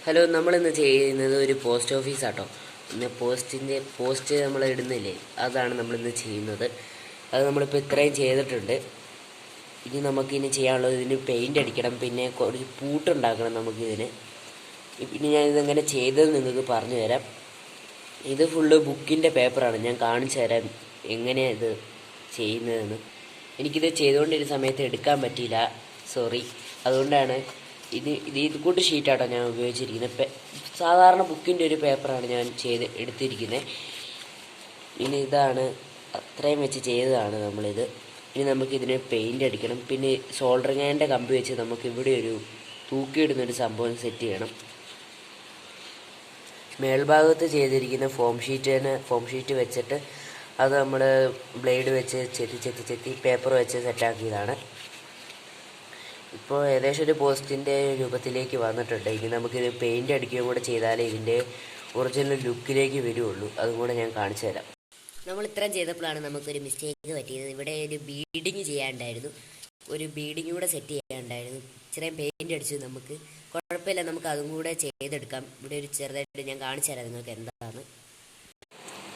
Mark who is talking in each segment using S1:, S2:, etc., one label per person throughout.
S1: Hello, നമ്മളിന്ന് ചെയ്യുന്നത് ഒരു പോസ്റ്റ് ഓഫീസാട്ടോ. ഇന്ന് പോസ്റ്റ് നമ്മൾ ഇടുന്നില്ലേ, അതാണ് നമ്മളിന്ന് ചെയ്യുന്നത്. അത് നമ്മളിപ്പോൾ ഇത്രയും ചെയ്തിട്ടുണ്ട്. ഇനി നമുക്കിനി ചെയ്യാനുള്ളത് ഇതിന് പെയിൻ്റ് അടിക്കണം, പിന്നെ കുറച്ച് പൂട്ടുണ്ടാക്കണം നമുക്കിതിന്. പിന്നെ ഞാനിതെങ്ങനെ ചെയ്തത് നിങ്ങൾക്ക് പറഞ്ഞു തരാം. ഇത് ഫുള്ള് ബുക്കിൻ്റെ പേപ്പറാണ്. ഞാൻ കാണിച്ചു തരാം എങ്ങനെയാണ് ഇത് ചെയ്യുന്നതെന്ന്. എനിക്കിത് ചെയ്തുകൊണ്ടിരുന്ന സമയത്ത് എടുക്കാൻ പറ്റിയില്ല, സോറി. അതുകൊണ്ടാണ് ഇത് കൂട്ട് ഷീറ്റാട്ടോ ഞാൻ ഉപയോഗിച്ചിരിക്കുന്നത്. സാധാരണ ബുക്കിൻ്റെ ഒരു പേപ്പറാണ് ഞാൻ എടുത്തിരിക്കുന്നത്. ഇനി ഇതാണ്, അത്രയും വെച്ച് ചെയ്തതാണ് നമ്മളിത്. ഇനി നമുക്കിതിന് പെയിൻ്റ് അടിക്കണം. പിന്നെ സോൾഡറിങ് അയണിൻ്റെ കമ്പി വെച്ച് നമുക്ക് ഇവിടെ ഒരു തൂക്കിയിടുന്നൊരു സംഭവം സെറ്റ് ചെയ്യണം. മേൽഭാഗത്ത് ചെയ്തിരിക്കുന്ന ഫോം ഷീറ്റ് വെച്ചിട്ട് അത് നമ്മൾ ബ്ലേഡ് വെച്ച് ചെത്തി പേപ്പർ വെച്ച് സെറ്റാക്കിയതാണ്. ഇപ്പോൾ ഏകദേശം ഒരു പോസ്റ്റിൻ്റെ രൂപത്തിലേക്ക് വന്നിട്ടുണ്ട്. ഇനി നമുക്കിത് പെയിൻ്റ് അടിക്കുകയും കൂടെ ചെയ്താലേ ഇതിൻ്റെ ഒറിജിനൽ ലുക്കിലേക്ക് വരുള്ളൂ. അതും കൂടെ ഞാൻ കാണിച്ചു തരാം.
S2: നമ്മൾ ഇത്രയും ചെയ്തപ്പോഴാണ് നമുക്കൊരു മിസ്റ്റേക്ക് പറ്റിയത്. ഇവിടെ ഒരു ബീഡിങ് ചെയ്യാനുണ്ടായിരുന്നു, ഒരു ബീഡിങ് കൂടെ സെറ്റ് ചെയ്യാനുണ്ടായിരുന്നു. ഇത്രയും പെയിൻ്റ് അടിച്ചു, നമുക്ക് കുഴപ്പമില്ല, നമുക്ക് അതും കൂടെ ചെയ്തെടുക്കാം. ഇവിടെ ഒരു ചെറുതായിട്ട് ഞാൻ കാണിച്ചു തരാം നിങ്ങൾക്ക് എന്താണ്.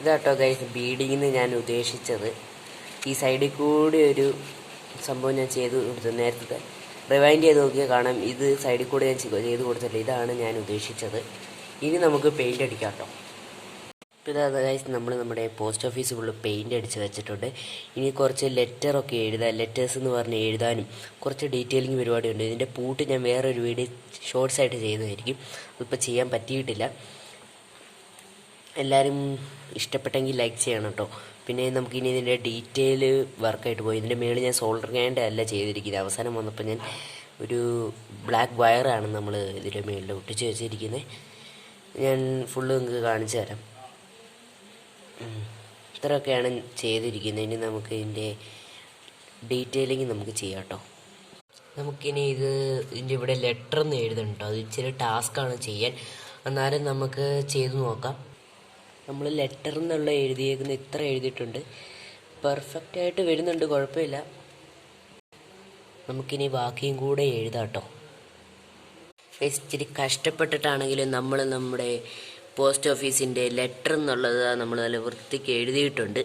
S1: ഇതാട്ടോ ഗൈസ് ബീഡിങ്ങിന് ഞാൻ ഉദ്ദേശിച്ചത്. ഈ സൈഡിൽ കൂടി ഒരു സംഭവം ഞാൻ ചെയ്ത് കൊടുത്തു. നേരത്തെ റിവൈൻഡ് ചെയ്ത് നോക്കിയാൽ കാണാം, ഇത് സൈഡിൽ കൂടെ ഞാൻ ചെയ്ത് കൊടുത്തില്ല. ഇതാണ് ഞാൻ ഉദ്ദേശിച്ചത്. ഇനി നമുക്ക് പെയിൻ്റ് അടിക്കാം കേട്ടോ. ഇപ്പോൾ ഇതാ ഗൈസ് നമ്മുടെ പോസ്റ്റ് ഓഫീസ് ഫുള്ള് പെയിൻ്റ് അടിച്ച് വെച്ചിട്ടുണ്ട്. ഇനി കുറച്ച് ലെറ്ററൊക്കെ ലെറ്റേഴ്സ് എന്ന് പറഞ്ഞ് എഴുതാനും കുറച്ച് ഡീറ്റെയിലിംഗ് പരിപാടിയുണ്ട്. ഇതിൻ്റെ പൂട്ട് ഞാൻ വേറൊരു വീഡിയോ ഷോർട്സ് ആയിട്ട് ചെയ്തതായിരിക്കും. അതിപ്പോൾ ചെയ്യാൻ പറ്റിയിട്ടില്ല. എല്ലാവരും ഇഷ്ടപ്പെട്ടെങ്കിൽ ലൈക്ക് ചെയ്യണം കേട്ടോ. പിന്നെ നമുക്കിനി ഇതിൻ്റെ ഡീറ്റെയിൽ വർക്കായിട്ട് പോയി. ഇതിൻ്റെ മേളിൽ ഞാൻ സോൾഡറിങ് അയണിൻ്റെ അല്ല ചെയ്തിരിക്കുന്നത്. അവസാനം വന്നപ്പോൾ ഞാൻ ഒരു ബ്ലാക്ക് വയറാണ് നമ്മൾ ഇതിൻ്റെ മേളിൽ ഒട്ടിച്ച് വെച്ചിരിക്കുന്നത്. ഞാൻ ഫുള്ള് നിങ്ങൾക്ക് കാണിച്ചു തരാം. ഇത്രയൊക്കെയാണ് ചെയ്തിരിക്കുന്നത്. ഇനി നമുക്ക് ഇതിൻ്റെ ഡീറ്റെയിലിങ് നമുക്ക് ചെയ്യാം കേട്ടോ. നമുക്കിനി ഇതിൻ്റെ ഇവിടെ ലെറ്റർ ഒന്ന് എഴുതണം കേട്ടോ. അത് ഇച്ചിരി ടാസ്ക്കാണ് ചെയ്യാൻ. എന്നാലും നമുക്ക് ചെയ്ത് നോക്കാം. നമ്മൾ ലെറ്റർ എന്നുള്ള എഴുതിയേക്കുന്ന ഇത്ര എഴുതിയിട്ടുണ്ട്. പെർഫെക്റ്റായിട്ട് വരുന്നുണ്ട്, കുഴപ്പമില്ല. നമുക്കിനി ബാക്കിയും കൂടെ എഴുതാം കേട്ടോ. ഇച്ചിരി കഷ്ടപ്പെട്ടിട്ടാണെങ്കിലും നമ്മൾ നമ്മുടെ പോസ്റ്റ് ഓഫീസിൻ്റെ ലെറ്റർ എന്നുള്ളത് നമ്മൾ നല്ല വൃത്തിക്ക് എഴുതിയിട്ടുണ്ട്.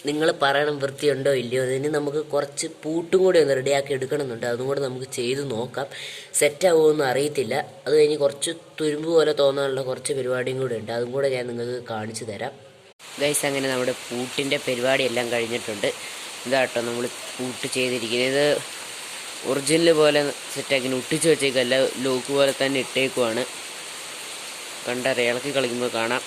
S1: നിങ്ങൾ പറയണം വൃത്തിയുണ്ടോ ഇല്ലയോ. അതിന് നമുക്ക് കുറച്ച് പൂട്ടും കൂടി ഒന്ന് റെഡിയാക്കി എടുക്കണമെന്നുണ്ട്. അതും കൂടെ നമുക്ക് ചെയ്ത് നോക്കാം. സെറ്റാവുമെന്ന് അറിയത്തില്ല. അത് കഴിഞ്ഞ് കുറച്ച് തുരുമ്പ് പോലെ തോന്നാനുള്ള കുറച്ച് പരിപാടിയും കൂടെ ഉണ്ട്. അതും കൂടെ ഞാൻ നിങ്ങൾക്ക് കാണിച്ചു തരാം. ഗൈസ്, അങ്ങനെ നമ്മുടെ പൂട്ടിൻ്റെ പരിപാടിയെല്ലാം കഴിഞ്ഞിട്ടുണ്ട്. ഇതാട്ടോ നമ്മൾ പൂട്ട് ചെയ്തിരിക്കുന്നത്. ഇത് ഒറിജിനൽ പോലെ സെറ്റാക്കി ഒട്ടിച്ച് വെച്ചേക്കല്ല, ലോക്ക് പോലെ തന്നെ ഇട്ടേക്കുവാണ്. കണ്ടറിയാം, ഇളക്കി കളിക്കുമ്പോൾ കാണാം.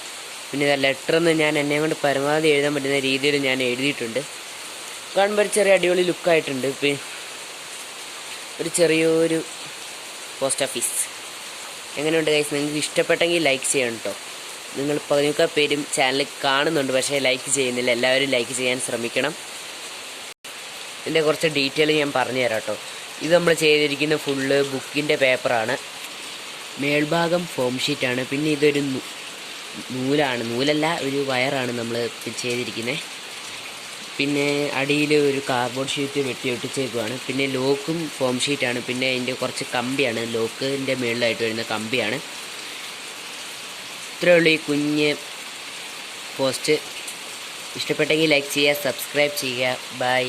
S1: പിന്നെ ഇത് ലെറ്ററെന്ന് ഞാൻ എന്നെ കൊണ്ട് പരമാവധി എഴുതാൻ പറ്റുന്ന രീതിയിൽ ഞാൻ എഴുതിയിട്ടുണ്ട്. കാണുമ്പോൾ ഒരു ചെറിയ അടിപൊളി ലുക്കായിട്ടുണ്ട്. ഒരു ചെറിയൊരു പോസ്റ്റ് ഓഫീസ് എങ്ങനെയുണ്ട് ഗൈസ്? നിങ്ങൾക്ക് ഇഷ്ടപ്പെട്ടെങ്കിൽ ലൈക്ക് ചെയ്യണം കേട്ടോ. നിങ്ങൾ 15 പേരും ചാനൽ കാണുന്നുണ്ട്, പക്ഷേ ലൈക്ക് ചെയ്യുന്നില്ല. എല്ലാവരും ലൈക്ക് ചെയ്യാൻ ശ്രമിക്കണം. ഇതിൻ്റെ കുറച്ച് ഡീറ്റെയിൽ ഞാൻ പറഞ്ഞു തരാം കേട്ടോ. ഇത് നമ്മൾ ചെയ്തിരിക്കുന്ന ഫുള്ള് ബുക്കിൻ്റെ പേപ്പറാണ്. മേൽഭാഗം ഫോം ഷീറ്റാണ്. പിന്നെ ഇതൊരു നൂലല്ല, ഒരു വയറാണ് നമ്മൾ ചെയ്തിരിക്കുന്നത്. പിന്നെ അടിയിൽ ഒരു കാർഡ്ബോർഡ് ഷീറ്റ് വെട്ടി ഒട്ടിച്ചേക്കുവാണ്. പിന്നെ ലോക്കും ഫോം ഷീറ്റാണ്. പിന്നെ അതിൻ്റെ കുറച്ച് കമ്പിയാണ്, ലോക്കിൻ്റെ മുകളിലായിട്ട് വരുന്ന കമ്പിയാണ്. ഇത്രയേ ഉള്ളൂ ഈ കുഞ്ഞ് പോസ്റ്റ്. ഇഷ്ടപ്പെട്ടെങ്കിൽ ലൈക്ക് ചെയ്യുക, സബ്സ്ക്രൈബ് ചെയ്യുക. ബൈ.